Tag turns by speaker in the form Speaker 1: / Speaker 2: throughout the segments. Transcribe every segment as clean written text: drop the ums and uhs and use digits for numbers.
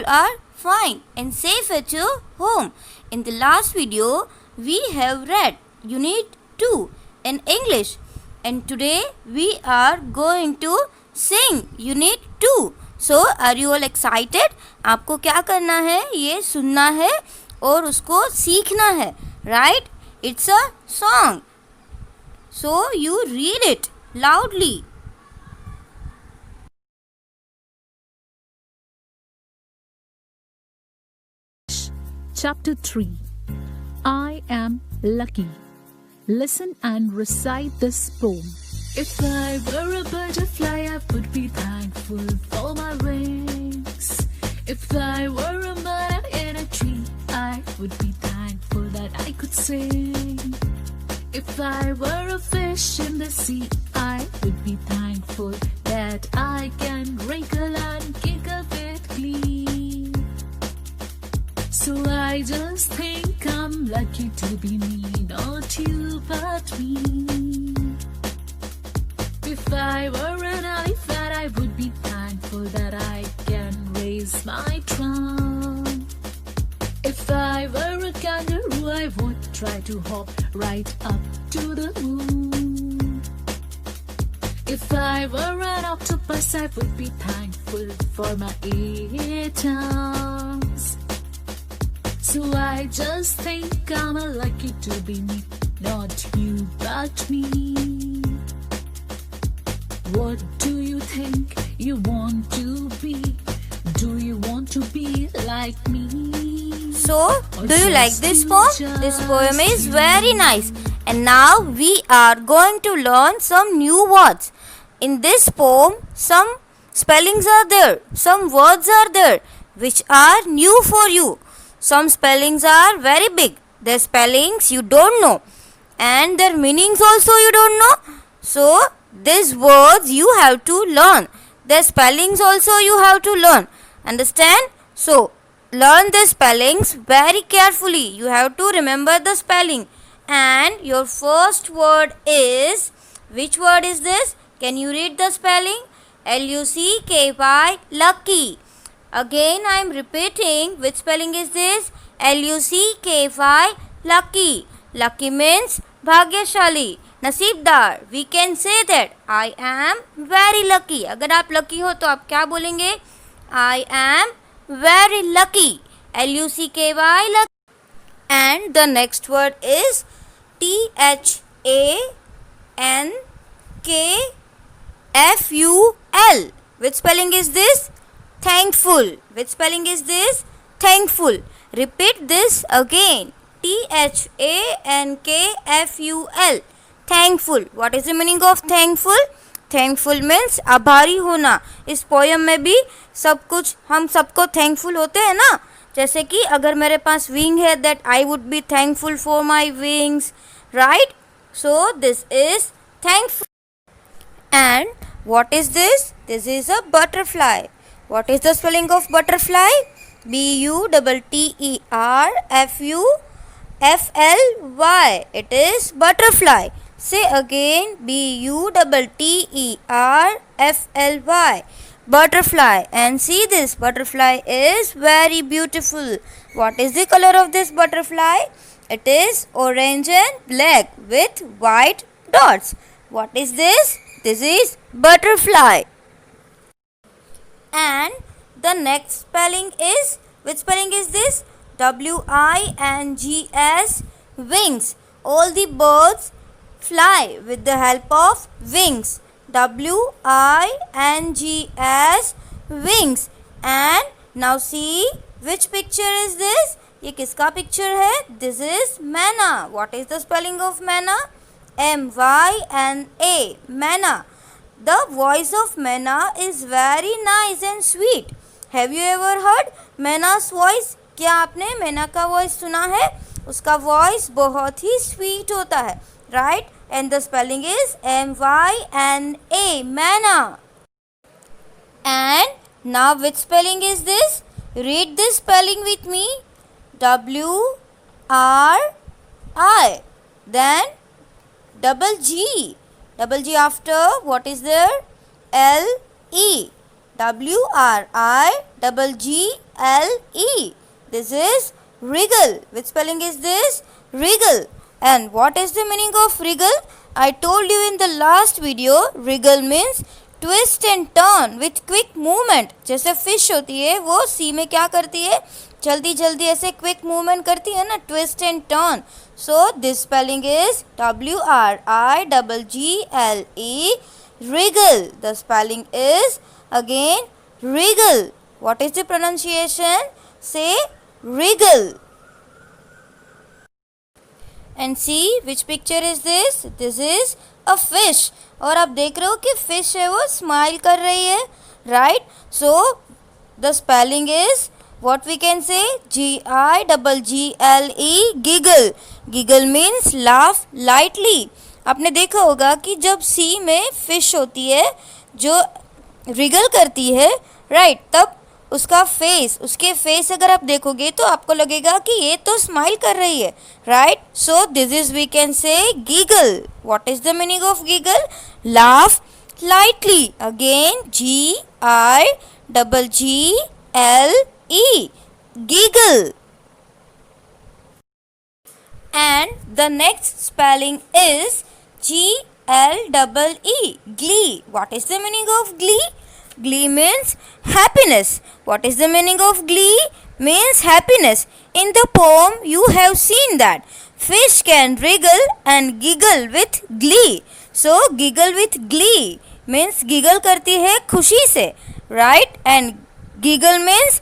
Speaker 1: all are fine and safe at your home. In the last video, we have read Unit 2 in English, and today we are going to sing Unit 2. So, are you all excited? आपको क्या करना है? ये सुनना है और उसको सीखना है, right? It's a song. So, you read it loudly.
Speaker 2: Chapter 3. I am lucky. Listen and recite this poem.
Speaker 3: If I were a butterfly, I would be thankful for my wings. If I were a bird in a tree, I would be thankful that I could sing. If I were a fish in the sea, I would be thankful that I can wrinkle and kick a bit clean. So I just think I'm lucky to be me, not you but me. If I were an elephant, I would be thankful that I can raise my trunk. If I were a kangaroo, I would try to hop right up to the moon. If I were an octopus, I would be thankful for my 8 tongues. So I just think I'm lucky to be me, not you but me. What do you think you want to be? Do you want to be like me?
Speaker 1: So, do you like this poem? This poem is very nice. And now we are going to learn some new words. In this poem, some spellings are there, some words are there which are new for you. Some spellings are very big. Their spellings you don't know. And their meanings also you don't know. So, these words you have to learn. Their spellings also you have to learn. Understand? So, learn the spellings very carefully. You have to remember the spelling. And your first word is, which word is this? Can you read the spelling? L-U-C-K-Y, lucky. Again I am repeating, which spelling is this? L-U-C-K-Y, lucky. Lucky means भाग्यशाली, नसीबदार. We can say that I am very lucky. अगर आप lucky हो तो आप क्या बोलेंगे? I am very lucky. L-U-C-K-Y, lucky. And the next word is T-H-A-N-K-F-U-L. Which spelling is this? Thankful. Which spelling is this? Thankful. Repeat this again. T-H-A-N-K-F-U-L. Thankful. What is the meaning of thankful? Thankful means आभारी होना. इस poem में भी सब कुछ हम सबको thankful होते हैं ना. जैसे कि अगर मेरे पास wing है, that I would be thankful for my wings. Right? So this is thankful. And what is this? This is a butterfly. What is the spelling of butterfly? B-U-T-T-E-R-F-U-F-L-Y. It is butterfly. Say again, B-U-T-T-E-R-F-L-Y. Butterfly. And see, this butterfly is very beautiful. What is the color of this butterfly? It is orange and black with white dots. What is this? This is butterfly. And the next spelling is, which spelling is this? W-I-N-G-S, wings. All the birds fly with the help of wings. W-I-N-G-S, wings. And now see, which picture is this? ये किसका picture है? This is manna. What is the spelling of manna? M-Y-N-A, manna. The voice of manna is very nice and sweet. Have you ever heard manna's voice? क्या आपने मैना का voice सुना है? उसका वॉइस बहुत ही स्वीट होता है, right? And the spelling is M-Y-N-A, manna. And now which spelling is this? Read this spelling with me. W-R-I. Then double G. Double G after what is there? L-E. W-R-I double G L-E. This is wriggle. Which spelling is this? Wriggle. And what is the meaning of wriggle? I told you in the last video, wriggle means twist and turn with quick movement. जैसे fish होती है वो सी में क्या करती है, जल्दी जल्दी ऐसे क्विक मूवमेंट करती है ना, twist and turn. So this spelling is WRIGGLE, wriggle. The spelling is again wriggle. What is the pronunciation? Say wriggle. And see which picture is this? This is a fish. और आप देख रहे हो कि fish है वो smile कर रही है, right? So the spelling is what we can say, GIGGLE, giggle. Giggle means laugh lightly. आपने देखा होगा कि जब सी में फिश होती है जो रिगल करती है, राइट, तब उसका फेस, उसके फेस अगर आप देखोगे तो आपको लगेगा कि ये तो स्माइल कर रही है, right? So this is we can say giggle. What is the meaning of giggle? Laugh lightly. Again, GIGGLE, giggle. And the next spelling is GLEE, glee. What is the meaning of glee? Glee means happiness. What is the meaning of glee? Means happiness. In the poem you have seen that fish can wriggle and giggle with glee. So giggle with glee means giggle करती है खुशी से, right? And giggle means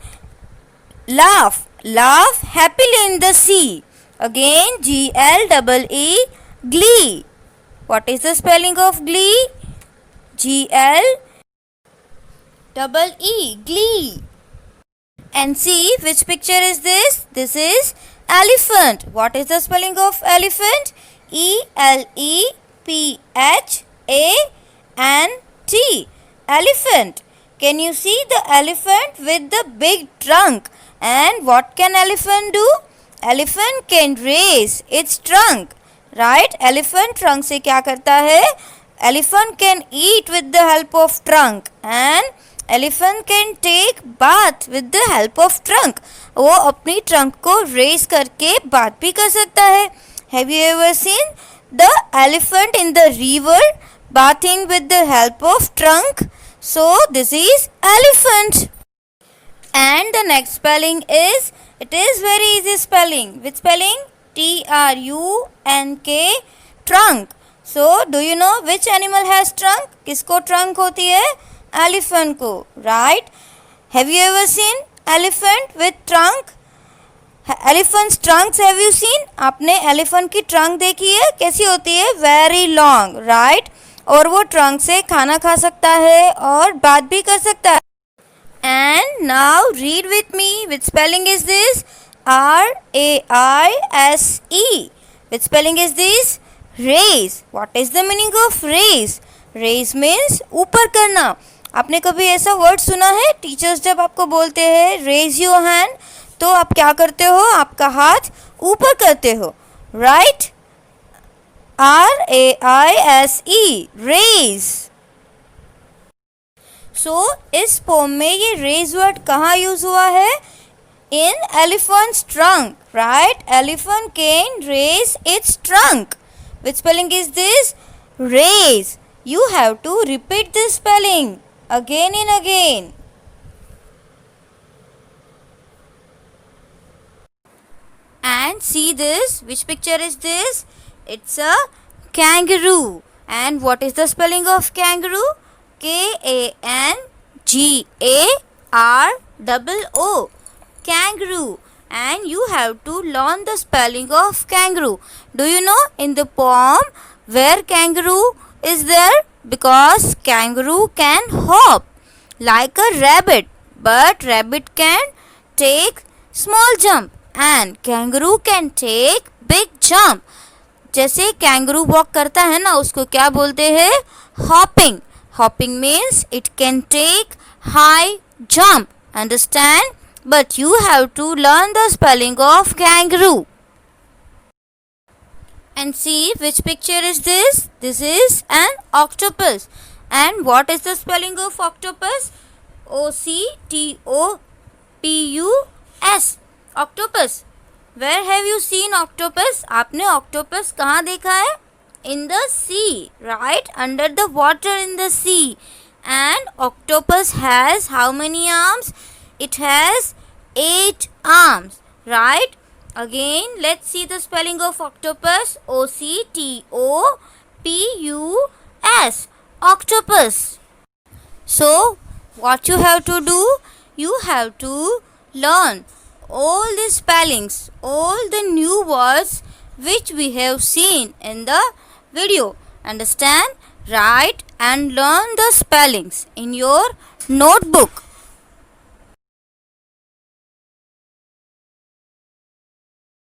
Speaker 1: laugh, laugh happily in the sea. Again, GLEE, glee. What is the spelling of glee? GLEE, glee. And see which picture is this? This is elephant. What is the spelling of elephant? ELEPHANT. Elephant. Can you see the elephant with the big trunk? And what can elephant do? Elephant can raise its trunk, right? Elephant trunk से क्या करता है? Elephant can eat with the help of trunk and elephant can take bath with the help of trunk. वो अपनी trunk को raise करके bath भी कर सकता है. Have you ever seen the elephant in the river bathing with the help of trunk? So this is elephant. And the next spelling is, it is very easy spelling. Which spelling? TRUNK, trunk. So do you know which animal has trunk? किसको trunk होती है? Elephant को, right? Have you ever seen elephant with trunk? Elephant's trunks have you seen? आपने elephant की trunk देखी है? कैसी होती है? Very long, right? और वो trunk से खाना खा सकता है और बात भी कर सकता है. And now read with me. Which spelling is this? RAISE. Which spelling is this? Raise. What is the meaning of raise? Raise means ऊपर करना. आपने कभी ऐसा वर्ड सुना है? टीचर्स जब आपको बोलते हैं raise your hand, तो आप क्या करते हो? आपका हाथ ऊपर करते हो, right? RAISE, raise. सो इस पोम में ये रेज वर्ड कहाँ यूज हुआ है? In elephant's trunk, right? Elephant can raise its trunk. Which spelling is this? Raise. You have to repeat this spelling again and again. And see this. Which picture is this? It's a kangaroo. And what is the spelling of kangaroo? KANGAROO, kangaroo. And you have to learn the spelling of kangaroo. Do you know in the poem where kangaroo is there? Because kangaroo can hop like a rabbit, but rabbit can take small jump and kangaroo can take big jump. जैसे kangaroo walk करता है ना, उसको क्या बोलते हैं? Hopping. Hopping means it can take high jump. Understand? But you have to learn the spelling of kangaroo. And see which picture is this? This is an octopus. And what is the spelling of octopus? OCTOPUS. P-U-S. Octopus. Where have you seen octopus? आपने octopus कहाँ देखा है? In the sea, right? Under the water in the sea. And octopus has how many arms? It has 8 arms, right? Again, let's see the spelling of octopus. O-C-T-O-P-U-S. Octopus. So, what you have to do? You have to learn all the spellings, all the new words which we have seen in the video. Understand? Write and learn the spellings in your notebook.